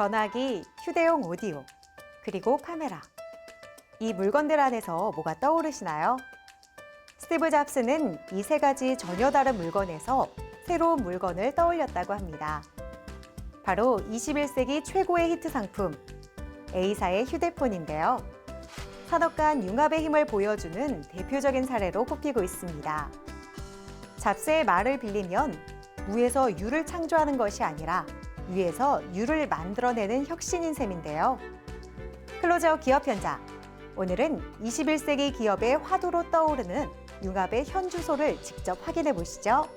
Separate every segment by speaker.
Speaker 1: 전화기, 휴대용 오디오, 그리고 카메라. 이 물건들 안에서 뭐가 떠오르시나요? 스티브 잡스는 이 세 가지 전혀 다른 물건에서 새로운 물건을 떠올렸다고 합니다. 바로 21세기 최고의 히트 상품, A사의 휴대폰인데요. 산업 간 융합의 힘을 보여주는 대표적인 사례로 꼽히고 있습니다. 잡스의 말을 빌리면 무에서 유를 창조하는 것이 아니라 유에서 유를 만들어내는 혁신인 셈인데요. 클로즈업 기업 현장. 오늘은 21세기 기업의 화두로 떠오르는 융합의 현주소를 직접 확인해 보시죠.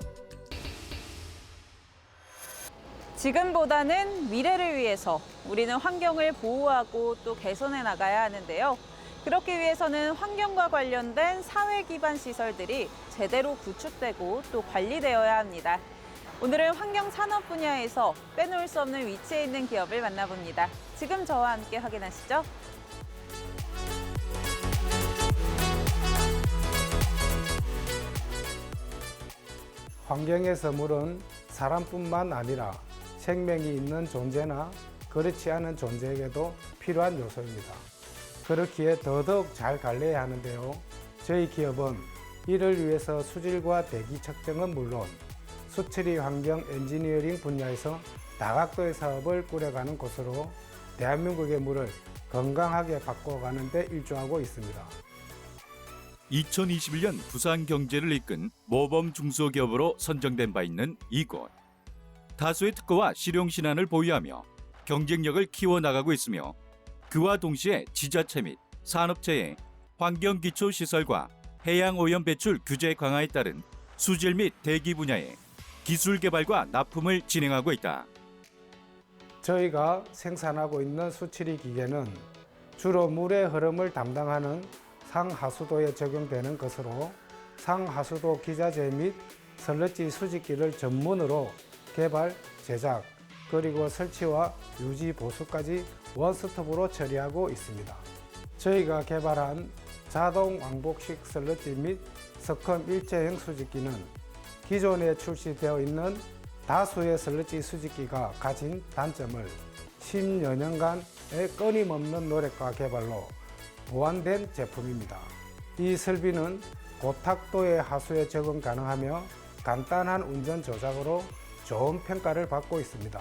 Speaker 2: 지금보다는 미래를 위해서 우리는 환경을 보호하고 또 개선해 나가야 하는데요. 그렇기 위해서는 환경과 관련된 사회 기반 시설들이 제대로 구축되고 또 관리되어야 합니다. 오늘은 환경 산업 분야에서 빼놓을 수 없는 위치에 있는 기업을 만나봅니다. 지금 저와 함께 확인하시죠.
Speaker 3: 환경에서 물은 사람뿐만 아니라 생명이 있는 존재나 그렇지 않은 존재에게도 필요한 요소입니다. 그렇기에 더더욱 잘 관리해야 하는데요. 저희 기업은 이를 위해서 수질과 대기 측정은 물론 수처리 환경 엔지니어링 분야에서 다각도의 사업을 꾸려가는 곳으로 대한민국의 물을 건강하게 바꿔가는 데 일조하고 있습니다.
Speaker 4: 2021년 부산 경제를 이끈 모범 중소기업으로 선정된 바 있는 이곳. 다수의 특허와 실용 신안을 보유하며 경쟁력을 키워나가고 있으며 그와 동시에 지자체 및 산업체의 환경기초시설과 해양오염 배출 규제 강화에 따른 수질 및 대기 분야의 기술 개발과 납품을 진행하고 있다.
Speaker 3: 저희가 생산하고 있는 수처리 기계는 주로 물의 흐름을 담당하는 상하수도에 적용되는 것으로 상하수도 기자재 및 슬러지 수집기를 전문으로 개발, 제작, 그리고 설치와 유지, 보수까지 원스톱으로 처리하고 있습니다. 저희가 개발한 자동 왕복식 슬러지 및 스컴 일체형 수집기는 기존에 출시되어 있는 다수의 슬러지 수집기가 가진 단점을 10여 년간의 끊임없는 노력과 개발로 보완된 제품입니다. 이 설비는 고탁도의 하수에 적응 가능하며 간단한 운전 조작으로 좋은 평가를 받고 있습니다.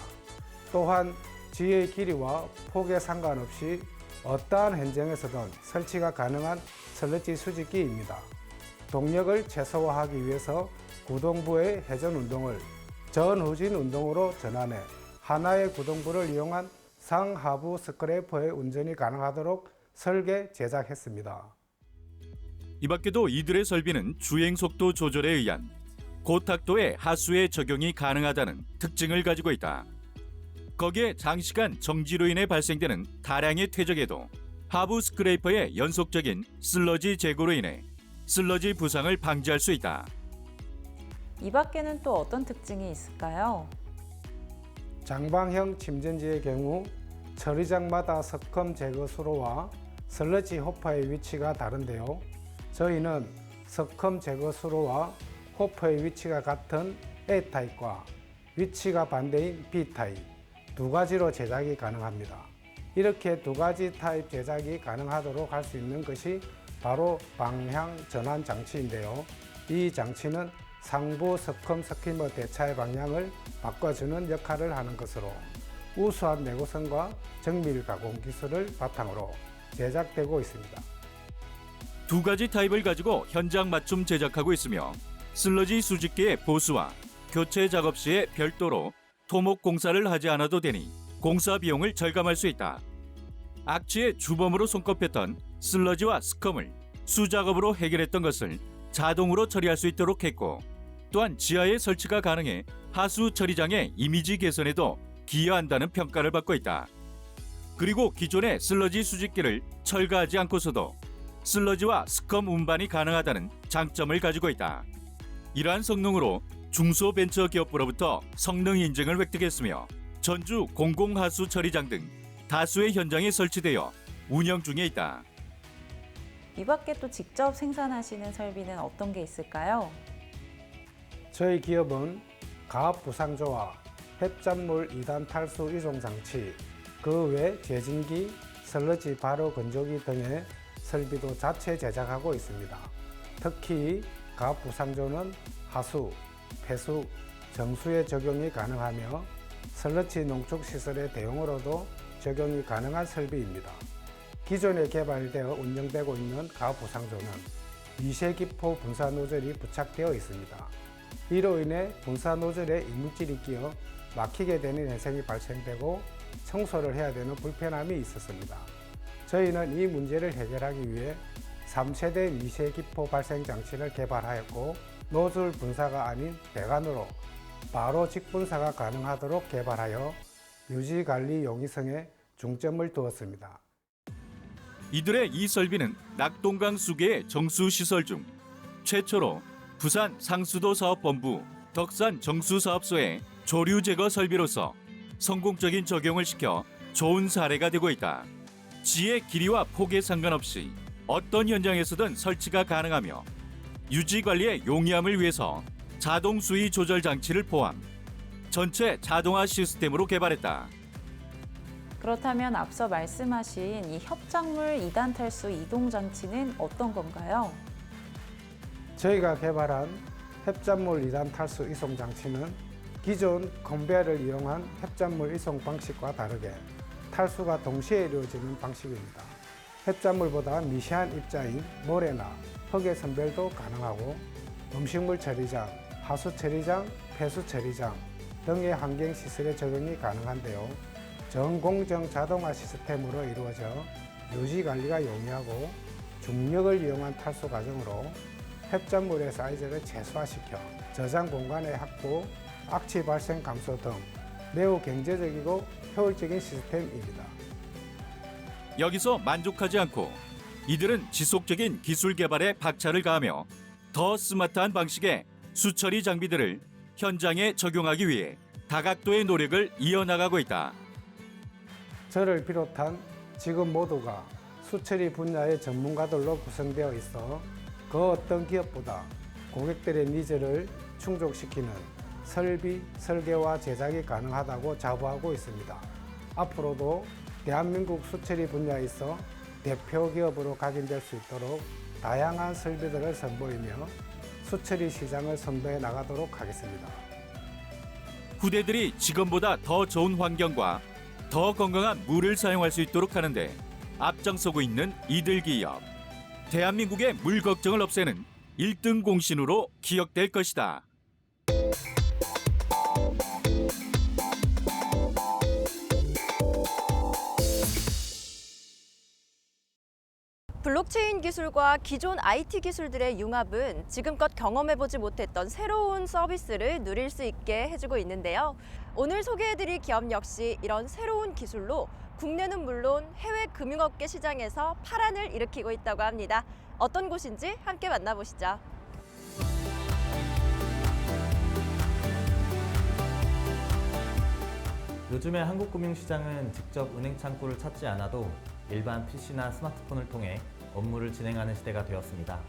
Speaker 3: 또한 지의 길이와 폭에 상관없이 어떠한 현장에서든 설치가 가능한 슬러지 수집기입니다. 동력을 최소화하기 위해서 구동부의 회전 운동을 전후진 운동으로 전환해 하나의 구동부를 이용한 상하부 스크래퍼의 운전이 가능하도록 설계 제작했습니다.
Speaker 4: 이 밖에도 이들의 설비는 주행 속도 조절에 의한 고탁도의 하수에 적용이 가능하다는 특징을 가지고 있다. 거기에 장시간 정지로 인해 발생되는 다량의 퇴적에도 하부 스크레이퍼의 연속적인 슬러지 제거로 인해 슬러지 부상을 방지할 수 있다.
Speaker 2: 이 밖에는 또 어떤 특징이 있을까요?
Speaker 3: 장방형 침전지의 경우 처리장마다 스컴 제거 수로와 슬러지 호퍼의 위치가 다른데요. 저희는 스컴 제거 수로와 호퍼의 위치가 같은 A타입과 위치가 반대인 B타입 두 가지로 제작이 가능합니다. 이렇게 두 가지 타입 제작이 가능하도록 할 수 있는 것이 바로 방향 전환 장치인데요. 이 장치는 상부 스컴 스키머 대차의 방향을 바꿔주는 역할을 하는 것으로 우수한 내구성과 정밀 가공 기술을 바탕으로 제작되고 있습니다.
Speaker 4: 두 가지 타입을 가지고 현장 맞춤 제작하고 있으며 슬러지 수집기의 보수와 교체 작업 시에 별도로 토목 공사를 하지 않아도 되니 공사 비용을 절감할 수 있다. 악취의 주범으로 손꼽혔던 슬러지와 스컴을 수작업으로 해결했던 것을 자동으로 처리할 수 있도록 했고 또한 지하에 설치가 가능해 하수 처리장의 이미지 개선에도 기여한다는 평가를 받고 있다. 그리고 기존의 슬러지 수집기를 철거하지 않고서도 슬러지와 스컴 운반이 가능하다는 장점을 가지고 있다. 이러한 성능으로 중소벤처기업으로부터 성능 인증을 획득했으며 전주 공공하수 처리장 등 다수의 현장에 설치되어 운영 중에 있다.
Speaker 2: 이 밖에 또 직접 생산하시는 설비는 어떤 게 있을까요?
Speaker 3: 저희 기업은 가압 부상조와 햇짠물 2단 탈수 이종 장치, 그 외 제진기, 슬러지 발효 건조기 등의 설비도 자체 제작하고 있습니다. 특히 가부상조는 하수, 폐수, 정수에 적용이 가능하며 슬러지 농축 시설의 대용으로도 적용이 가능한 설비입니다. 기존에 개발되어 운영되고 있는 가부상조는 미세기포 분사 노즐이 부착되어 있습니다. 이로 인해 분사 노즐에 이물질이 끼어 막히게 되는 현상이 발생되고 청소를 해야 되는 불편함이 있었습니다. 저희는 이 문제를 해결하기 위해 3세대 미세기포 발생 장치를 개발하였고 노즐 분사가 아닌 배관으로 바로 직분사가 가능하도록 개발하여 유지관리 용이성에 중점을 두었습니다.
Speaker 4: 이들의 이 설비는 낙동강 수계의 정수시설 중 최초로 부산 상수도 사업본부 덕산 정수사업소의 조류 제거 설비로서 성공적인 적용을 시켜 좋은 사례가 되고 있다. 지의 길이와 폭에 상관없이 어떤 현장에서든 설치가 가능하며 유지관리의 용이함을 위해서 자동 수위 조절 장치를 포함 전체 자동화 시스템으로 개발했다.
Speaker 2: 그렇다면 앞서 말씀하신 이 협작물 2단 탈수 이동 장치는 어떤 건가요?
Speaker 3: 저희가 개발한 협작물 2단 탈수 이송 장치는 기존 컨베어를 이용한 협작물 이송 방식과 다르게 탈수가 동시에 이루어지는 방식입니다. 협작물보다 미세한 입자인 모래나 흙의 선별도 가능하고 음식물 처리장, 하수 처리장, 폐수 처리장 등의 환경 시설에 적용이 가능한데요. 전공정 자동화 시스템으로 이루어져 유지 관리가 용이하고 중력을 이용한 탈수 과정으로 협작물의 사이즈를 최소화시켜 저장 공간의 확보, 악취 발생 감소 등 매우 경제적이고 효율적인 시스템입니다.
Speaker 4: 여기서 만족하지 않고 이들은 지속적인 기술 개발에 박차를 가하며 더 스마트한 방식의 수처리 장비들을 현장에 적용하기 위해 다각도의 노력을 이어나가고 있다.
Speaker 3: 저를 비롯한 지금 모두가 수처리 분야의 전문가들로 구성되어 있어 그 어떤 기업보다 고객들의 니즈를 충족시키는 설비, 설계와 제작이 가능하다고 자부하고 있습니다. 앞으로도 대한민국 수처리 분야에서 대표 기업으로 각인될 수 있도록 다양한 설비들을 선보이며 수처리 시장을 선도해 나가도록 하겠습니다.
Speaker 4: 후대들이 지금보다 더 좋은 환경과 더 건강한 물을 사용할 수 있도록 하는데 앞장서고 있는 이들 기업. 대한민국의 물 걱정을 없애는 1등 공신으로 기억될 것이다.
Speaker 5: 블록체인 기술과 기존 IT 기술들의 융합은 지금껏 경험해보지 못했던 새로운 서비스를 누릴 수 있게 해주고 있는데요. 오늘 소개해드릴 기업 역시 이런 새로운 기술로 국내는 물론 해외 금융업계 시장에서 파란을 일으키고 있다고 합니다. 어떤 곳인지 함께 만나보시죠.
Speaker 6: 요즘에 한국 금융시장은 직접 은행 창구를 찾지 않아도 일반 PC나 스마트폰을 통해 업무를 진행하는 시대가 되었습니다.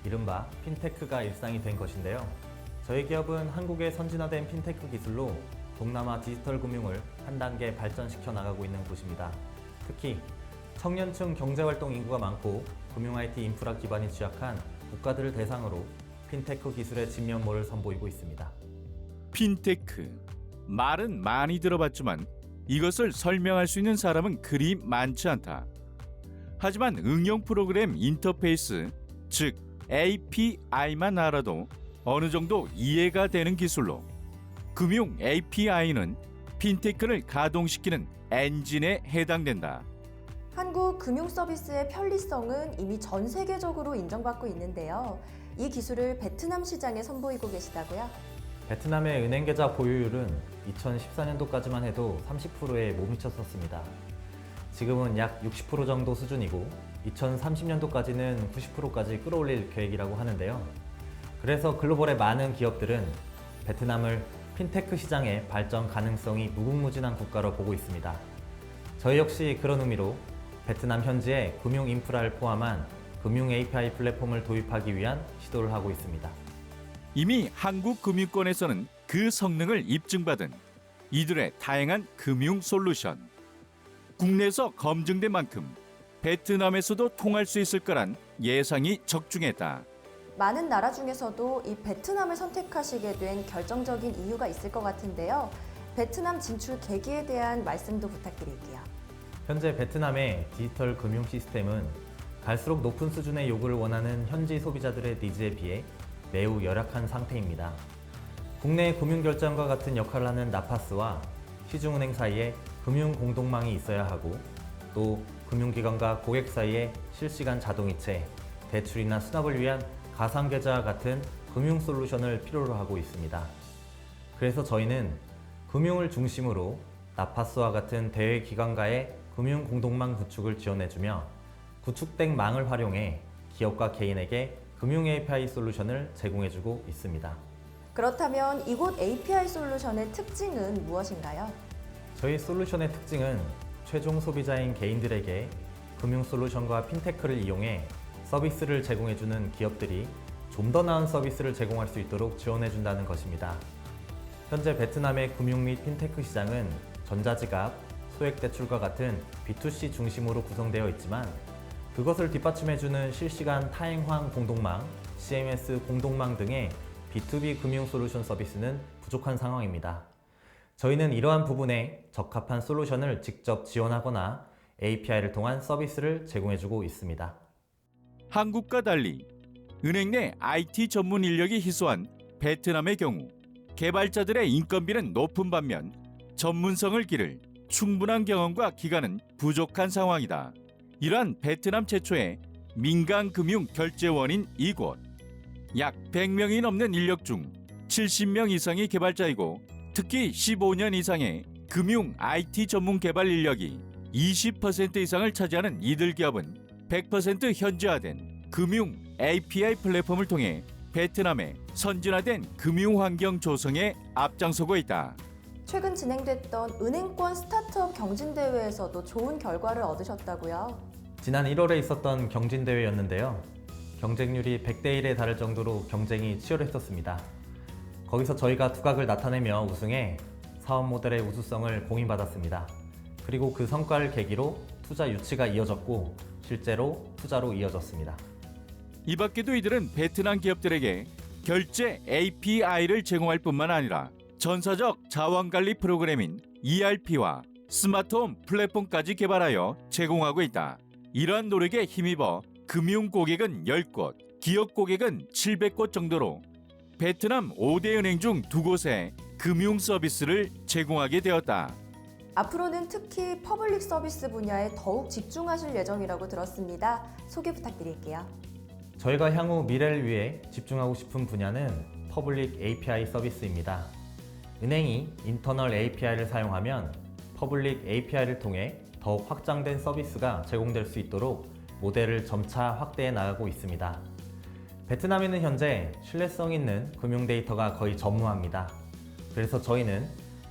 Speaker 6: 이른바 핀테크가 일상이 된 것인데요. 저희 기업은 한국의 선진화된 핀테크 기술로 동남아 디지털 금융을 한 단계 발전시켜 나가고 있는 곳입니다. 특히 청년층 경제활동 인구가 많고 금융 IT 인프라 기반이 취약한 국가들을 대상으로 핀테크 기술의 진면모를 선보이고 있습니다.
Speaker 4: 핀테크. 말은 많이 들어봤지만 이것을 설명할 수 있는 사람은 그리 많지 않다. 하지만 응용 프로그램 인터페이스, 즉 API만 알아도 어느 정도 이해가 되는 기술로 금융 API는 핀테크를 가동시키는 엔진에 해당된다.
Speaker 5: 한국 금융 서비스의 편리성은 이미 전 세계적으로 인정받고 있는데요. 이 기술을 베트남 시장에 선보이고 계시다고요?
Speaker 6: 베트남의 은행 계좌 보유율은 2014년도까지만 해도 30%에 못 미쳤었습니다. 지금은 약 60% 정도 수준이고 2030년도까지는 90%까지 끌어올릴 계획이라고 하는데요. 그래서 글로벌의 많은 기업들은 베트남을 핀테크 시장의 발전 가능성이 무궁무진한 국가로 보고 있습니다. 저희 역시 그런 의미로 베트남 현지에 금융 인프라를 포함한 금융 API 플랫폼을 도입하기 위한 시도를 하고 있습니다.
Speaker 4: 이미 한국 금융권에서는 그 성능을 입증받은 이들의 다양한 금융 솔루션. 국내에서 검증된 만큼 베트남에서도 통할 수 있을 거란 예상이 적중했다.
Speaker 5: 많은 나라 중에서도 이 베트남을 선택하시게 된 결정적인 이유가 있을 것 같은데요. 베트남 진출 계기에 대한 말씀도 부탁드릴게요.
Speaker 6: 현재 베트남의 디지털 금융 시스템은 갈수록 높은 수준의 요구를 원하는 현지 소비자들의 니즈에 비해 매우 열악한 상태입니다. 국내 금융결제원과 같은 역할을 하는 나파스와 시중은행 사이에 금융 공동망이 있어야 하고 또 금융기관과 고객 사이에 실시간 자동이체, 대출이나 수납을 위한 가상계좌와 같은 금융 솔루션을 필요로 하고 있습니다. 그래서 저희는 금융을 중심으로 나파스와 같은 대외 기관과의 금융 공동망 구축을 지원해주며 구축된 망을 활용해 기업과 개인에게 금융 API 솔루션을 제공해주고 있습니다.
Speaker 5: 그렇다면 이곳 API 솔루션의 특징은 무엇인가요?
Speaker 6: 저희 솔루션의 특징은 최종 소비자인 개인들에게 금융 솔루션과 핀테크를 이용해 서비스를 제공해주는 기업들이 좀 더 나은 서비스를 제공할 수 있도록 지원해준다는 것입니다. 현재 베트남의 금융 및 핀테크 시장은 전자지갑, 소액대출과 같은 B2C 중심으로 구성되어 있지만 그것을 뒷받침해주는 실시간 타행황 공동망, CMS 공동망 등의 B2B 금융 솔루션 서비스는 부족한 상황입니다. 저희는 이러한 부분에 적합한 솔루션을 직접 지원하거나 API를 통한 서비스를 제공해주고 있습니다.
Speaker 4: 한국과 달리 은행 내 IT 전문 인력이 희소한 베트남의 경우 개발자들의 인건비는 높은 반면 전문성을 기를 충분한 경험과 기간은 부족한 상황이다. 이러한 베트남 최초의 민간 금융 결제원인 이곳. 약 100명이 넘는 인력 중 70명 이상이 개발자이고 특히 15년 이상의 금융 IT 전문 개발 인력이 20% 이상을 차지하는 이들 기업은 100% 현지화된 금융 API 플랫폼을 통해 베트남의 선진화된 금융 환경 조성에 앞장서고 있다.
Speaker 5: 최근 진행됐던 은행권 스타트업 경진대회에서도 좋은 결과를 얻으셨다고요?
Speaker 6: 지난 1월에 있었던 경진대회였는데요. 경쟁률이 100대 1에 달할 정도로 경쟁이 치열했었습니다. 거기서 저희가 두각을 나타내며 우승해 사업 모델의 우수성을 공인받았습니다. 그리고 그 성과를 계기로 투자 유치가 이어졌고 실제로 투자로 이어졌습니다.
Speaker 4: 이 밖에도 이들은 베트남 기업들에게 결제 API를 제공할 뿐만 아니라 전사적 자원관리 프로그램인 ERP와 스마트홈 플랫폼까지 개발하여 제공하고 있다. 이러한 노력에 힘입어 금융 고객은 10곳, 기업 고객은 700곳 정도로 베트남 5대 은행 중 2곳에 금융 서비스를 제공하게 되었다.
Speaker 5: 앞으로는 특히 퍼블릭 서비스 분야에 더욱 집중하실 예정이라고 들었습니다. 소개 부탁드릴게요.
Speaker 6: 저희가 향후 미래를 위해 집중하고 싶은 분야는 퍼블릭 API 서비스입니다. 은행이 인터널 API를 사용하면 퍼블릭 API를 통해 더욱 확장된 서비스가 제공될 수 있도록 모델을 점차 확대해 나가고 있습니다. 베트남에는 현재 신뢰성 있는 금융 데이터가 거의 전무합니다. 그래서 저희는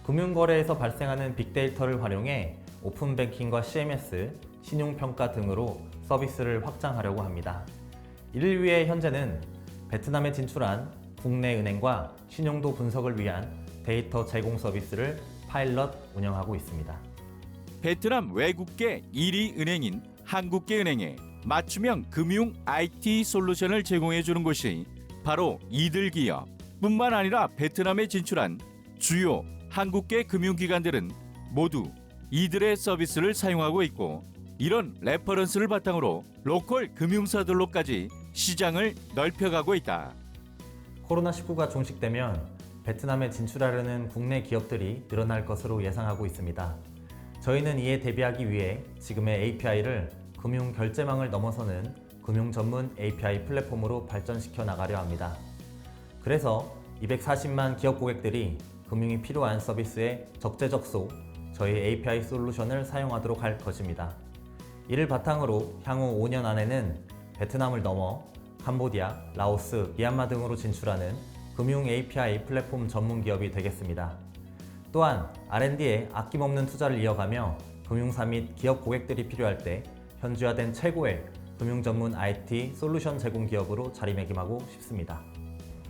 Speaker 6: 금융거래에서 발생하는 빅데이터를 활용해 오픈뱅킹과 CMS, 신용평가 등으로 서비스를 확장하려고 합니다. 이를 위해 현재는 베트남에 진출한 국내 은행과 신용도 분석을 위한 데이터 제공 서비스를 파일럿 운영하고 있습니다.
Speaker 4: 베트남 외국계 1위 은행인 한국계 은행에 맞춤형 금융 IT 솔루션을 제공해주는 곳이 바로 이들 기업뿐만 아니라 베트남에 진출한 주요 한국계 금융기관들은 모두 이들의 서비스를 사용하고 있고 이런 레퍼런스를 바탕으로 로컬 금융사들로까지 시장을 넓혀가고 있다.
Speaker 6: 코로나19가 종식되면 베트남에 진출하려는 국내 기업들이 늘어날 것으로 예상하고 있습니다. 저희는 이에 대비하기 위해 지금의 API를 금융 결제망을 넘어서는 금융 전문 API 플랫폼으로 발전시켜 나가려 합니다. 그래서 240만 기업 고객들이 금융이 필요한 서비스에 적재적소 저희 API 솔루션을 사용하도록 할 것입니다. 이를 바탕으로 향후 5년 안에는 베트남을 넘어 캄보디아, 라오스, 미얀마 등으로 진출하는 금융 API 플랫폼 전문 기업이 되겠습니다. 또한 R&D에 아낌없는 투자를 이어가며 금융사 및 기업 고객들이 필요할 때 현지화된 최고의 금융 전문 IT 솔루션 제공 기업으로 자리매김하고 싶습니다.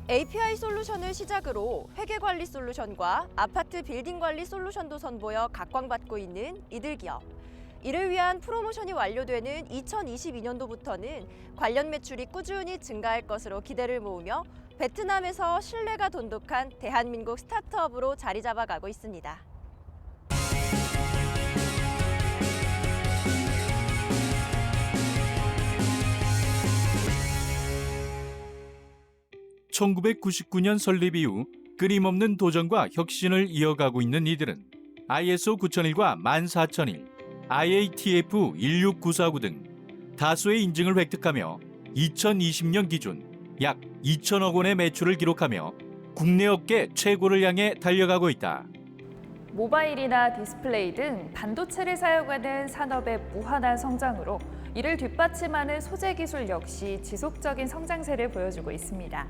Speaker 5: API 솔루션을 시작으로 회계관리 솔루션과 아파트 빌딩 관리 솔루션도 선보여 각광받고 있는 이들 기업. 이를 위한 프로모션이 완료되는 2022년도부터는 관련 매출이 꾸준히 증가할 것으로 기대를 모으며 베트남에서 신뢰가 돈독한 대한민국 스타트업으로 자리 잡아가고 있습니다.
Speaker 4: (1999년) 설립 이후 끊임없는 도전과 혁신을 이어가고 있는 이들은 ISO 9001과 14001, IATF 16949 등 다수의 인증을 획득하며 2020년 기준 약 2천억 원의 매출을 기록하며 국내 업계 최고를 향해 달려가고 있다.
Speaker 7: 모바일이나 디스플레이 등 반도체를 사용하는 산업의 무한한 성장으로 이를 뒷받침하는 소재 기술 역시 지속적인 성장세를 보여주고 있습니다.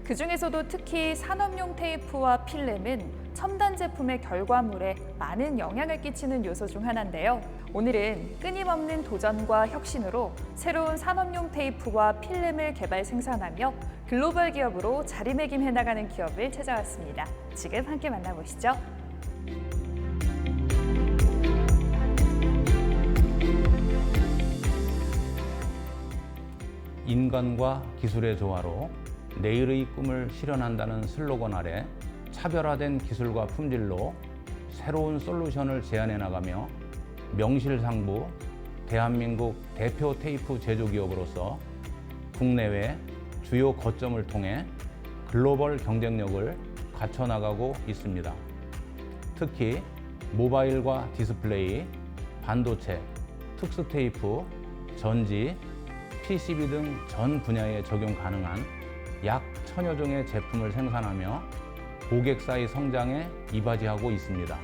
Speaker 7: 그중에서도 특히 산업용 테이프와 필름은 첨단 제품의 결과물에 많은 영향을 끼치는 요소 중 하나인데요. 오늘은 끊임없는 도전과 혁신으로 새로운 산업용 테이프와 필름을 개발 생산하며 글로벌 기업으로 자리매김해 나가는 기업을 찾아왔습니다. 지금 함께 만나보시죠.
Speaker 8: 인간과 기술의 조화로 내일의 꿈을 실현한다는 슬로건 아래 차별화된 기술과 품질로 새로운 솔루션을 제안해 나가며 명실상부 대한민국 대표 테이프 제조기업으로서 국내외 주요 거점을 통해 글로벌 경쟁력을 갖춰나가고 있습니다. 특히 모바일과 디스플레이, 반도체, 특수 테이프, 전지, PCB 등 전 분야에 적용 가능한 약 1000여 종의 제품을 생산하며 고객사의 성장에 이바지하고 있습니다.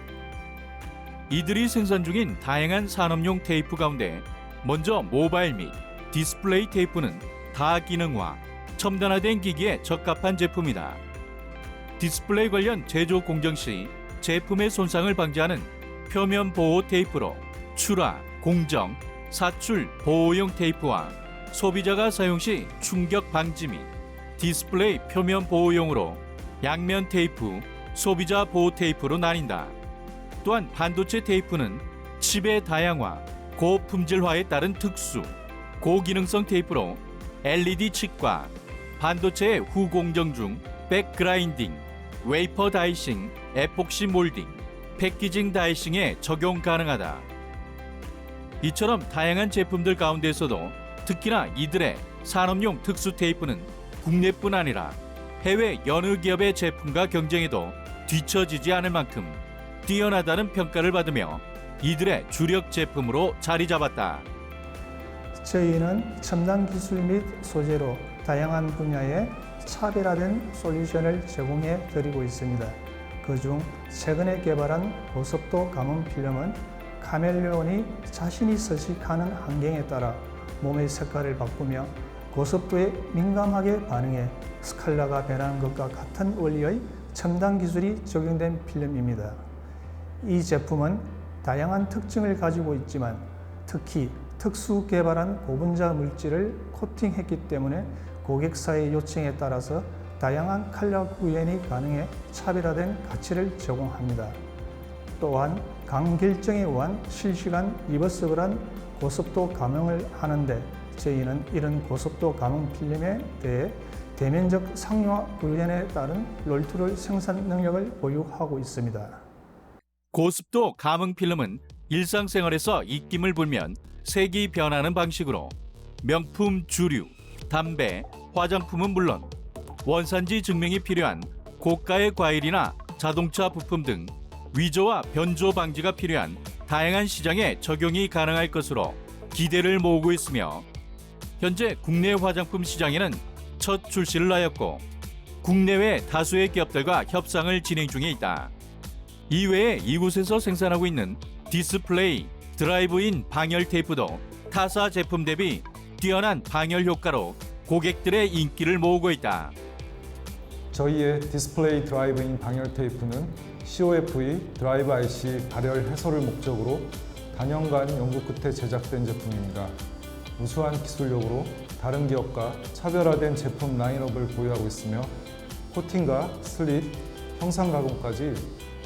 Speaker 4: 이들이 생산 중인 다양한 산업용 테이프 가운데 먼저 모바일 및 디스플레이 테이프는 다기능화, 첨단화된 기기에 적합한 제품이다. 디스플레이 관련 제조 공정 시 제품의 손상을 방지하는 표면 보호 테이프로 출하, 공정, 사출 보호용 테이프와 소비자가 사용 시 충격 방지 및 디스플레이 표면 보호용으로 양면 테이프, 소비자 보호 테이프로 나뉜다. 또한 반도체 테이프는 칩의 다양화, 고품질화에 따른 특수, 고기능성 테이프로 LED 칩과 반도체의 후공정 중 백그라인딩, 웨이퍼 다이싱, 에폭시 몰딩, 패키징 다이싱에 적용 가능하다. 이처럼 다양한 제품들 가운데서도 특히나 이들의 산업용 특수 테이프는 국내뿐 아니라 해외 여느 기업의 제품과 경쟁에도 뒤처지지 않을 만큼 뛰어나다는 평가를 받으며 이들의 주력 제품으로 자리 잡았다.
Speaker 9: 저희는 첨단 기술 및 소재로 다양한 분야의 차별화된 솔루션을 제공해 드리고 있습니다. 그중 최근에 개발한 고속도 감은 필름은 카멜레온이 자신이 서식하는 환경에 따라 몸의 색깔을 바꾸며 고습도에 민감하게 반응해 스칼라가 변하는 것과 같은 원리의 첨단 기술이 적용된 필름입니다. 이 제품은 다양한 특징을 가지고 있지만 특히 특수 개발한 고분자 물질을 코팅했기 때문에 고객사의 요청에 따라서 다양한 컬러 구현이 가능해 차별화된 가치를 제공합니다. 또한 강결정에 의한 실시간 리버서블한 고속도 감응을 하는데 저희는 이런 고속도 감응 필름에 대해 대면적 상용화 구현에 따른 롤툴 생산 능력을 보유하고 있습니다.
Speaker 4: 고습도 감응 필름은 일상생활에서 입김을 불면 색이 변하는 방식으로 명품 주류, 담배, 화장품은 물론 원산지 증명이 필요한 고가의 과일이나 자동차 부품 등 위조와 변조 방지가 필요한 다양한 시장에 적용이 가능할 것으로 기대를 모으고 있으며 현재 국내 화장품 시장에는 첫 출시를 하였고 국내외 다수의 기업들과 협상을 진행 중에 있다. 이외에 이곳에서 생산하고 있는 디스플레이, 드라이브인 방열 테이프도 타사 제품 대비 뛰어난 방열 효과로 고객들의 인기를 모으고 있다.
Speaker 10: 저희의 디스플레이 드라이브인 방열 테이프는 COFE 드라이브 IC 발열 해소를 목적으로 단연간 연구 끝에 제작된 제품입니다. 우수한 기술력으로 다른 기업과 차별화된 제품 라인업을 보유하고 있으며 코팅과 슬릿, 형상 가공까지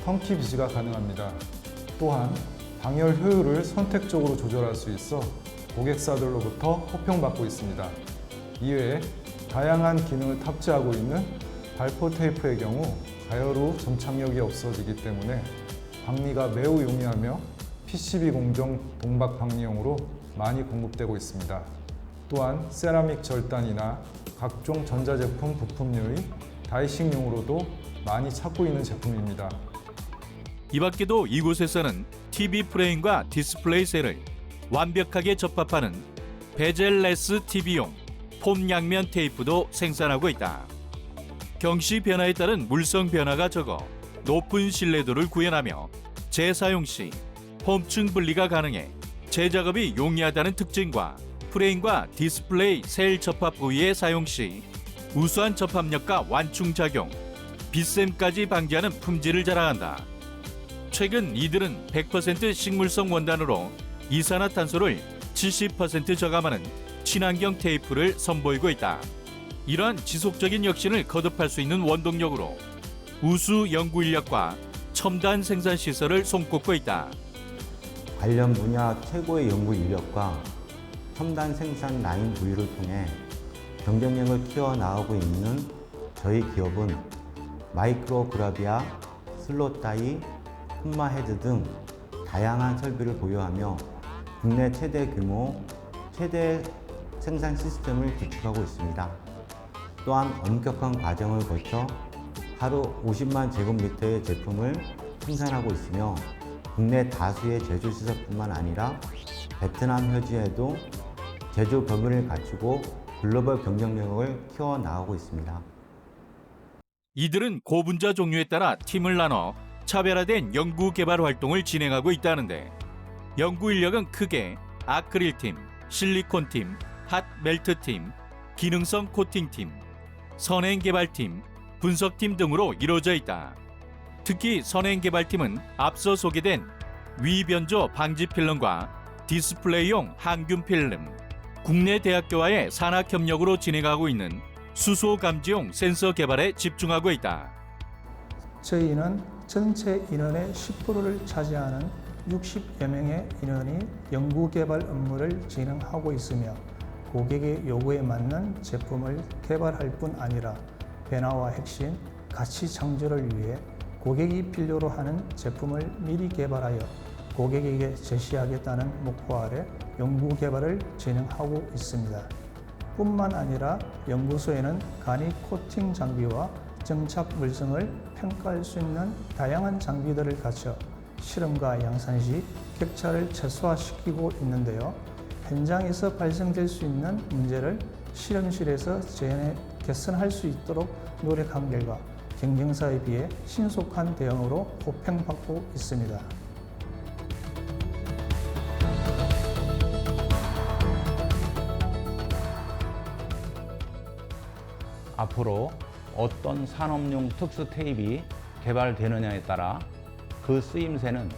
Speaker 10: 턴키 비즈가 가능합니다. 또한 방열 효율을 선택적으로 조절할 수 있어 고객사들로부터 호평받고 있습니다. 이외에 다양한 기능을 탑재하고 있는 발포 테이프의 경우 가열 후 점착력이 없어지기 때문에 방리가 매우 용이하며 PCB 공정 동박 방리용으로 많이 공급되고 있습니다. 또한 세라믹 절단이나 각종 전자제품 부품류의 다이싱용으로도 많이 찾고 있는 제품입니다.
Speaker 4: 이 밖에도 이곳에서는 TV 프레임과 디스플레이 셀을 완벽하게 접합하는 베젤레스 TV용 폼 양면 테이프도 생산하고 있다. 경시 변화에 따른 물성 변화가 적어 높은 신뢰도를 구현하며 재사용 시 폼층 분리가 가능해 재작업이 용이하다는 특징과 프레임과 디스플레이 셀 접합 부위의 사용 시 우수한 접합력과 완충 작용, 빗샘까지 방지하는 품질을 자랑한다. 최근 이들은 100% 식물성 원단으로 이산화탄소를 70% 저감하는 친환경 테이프를 선보이고 있다. 이러한 지속적인 혁신을 거듭할 수 있는 원동력으로 우수 연구 인력과 첨단 생산 시설을 손꼽고 있다.
Speaker 11: 관련 분야 최고의 연구 인력과 첨단 생산 라인 부유를 통해 경쟁력을 키워나가고 있는 저희 기업은 마이크로그라비아, 슬롯다이, 홈마헤드 등 다양한 설비를 보유하며 국내 최대 규모, 최대 생산 시스템을 구축하고 있습니다. 또한 엄격한 과정을 거쳐 하루 50만 제곱미터의 제품을 생산하고 있으며 국내 다수의 제조시설뿐만 아니라 베트남 현지에도 제조 범위를 갖추고 글로벌 경쟁력을 키워나가고 있습니다.
Speaker 4: 이들은 고분자 종류에 따라 팀을 나눠 차별화된 연구 개발 활동을 진행하고 있다는데 연구 인력은 크게 아크릴팀, 실리콘팀, 핫 멜트팀, 기능성 코팅팀, 선행 개발팀, 분석팀 등으로 이루어져 있다. 특히 선행 개발팀은 앞서 소개된 위변조 방지 필름과 디스플레이용 항균 필름, 국내 대학교와의 산학 협력으로 진행하고 있는 수소 감지용 센서 개발에 집중하고 있다.
Speaker 9: 저희는 전체 인원의 10%를 차지하는 60여 명의 인원이 연구 개발 업무를 진행하고 있으며 고객의 요구에 맞는 제품을 개발할 뿐 아니라 변화와 혁신, 가치 창조를 위해 고객이 필요로 하는 제품을 미리 개발하여 고객에게 제시하겠다는 목표 아래 연구 개발을 진행하고 있습니다. 뿐만 아니라 연구소에는 간이 코팅 장비와 정착 물성을 평가할 수 있는 다양한 장비들을 갖춰 실험과 양산 시 격차를 최소화시키고 있는데요. 현장에서 발생될 수 있는 문제를 실험실에서 개선할 수 있도록 노력한 결과 경쟁사에 비해 신속한 대응으로 호평받고 있습니다.
Speaker 8: 앞으로 어떤 산업용 특수 테이프가 개발되느냐에 따라 그 쓰임새는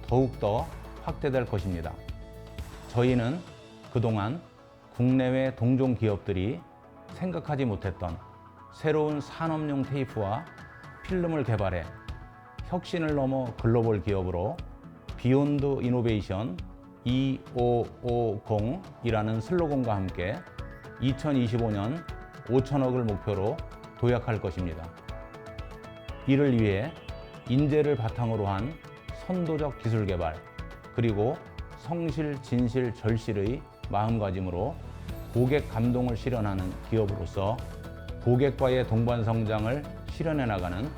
Speaker 8: 더욱더 확대될 것입니다. 저희는 그동안 국내외 동종 기업들이 생각하지 못했던 새로운 산업용 테이프와 필름을 개발해 혁신을 넘어 글로벌 기업으로 비욘드 이노베이션 2550이라는 슬로건과 함께 2025년 5천억을 목표로 도약할 것입니다. 이를 위해 인재를 바탕으로 한 선도적 기술 개발, 그리고 성실, 진실, 절실의 마음가짐으로 고객 감동을 실현하는 기업으로서 고객과의 동반 성장을 실현해 나가는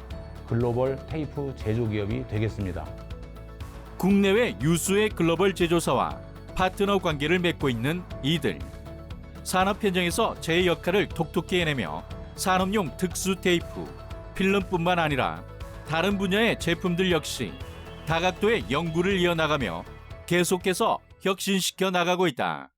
Speaker 8: 글로벌 테이프 제조기업이 되겠습니다.
Speaker 4: 국내외 유수의 글로벌 제조사와 파트너 관계를 맺고 있는 이들. 산업 현장에서 제 역할을 톡톡히 해내며 산업용 특수 테이프, 필름뿐만 아니라 다른 분야의 제품들 역시 다각도의 연구를 이어나가며 계속해서 혁신시켜 나가고 있다.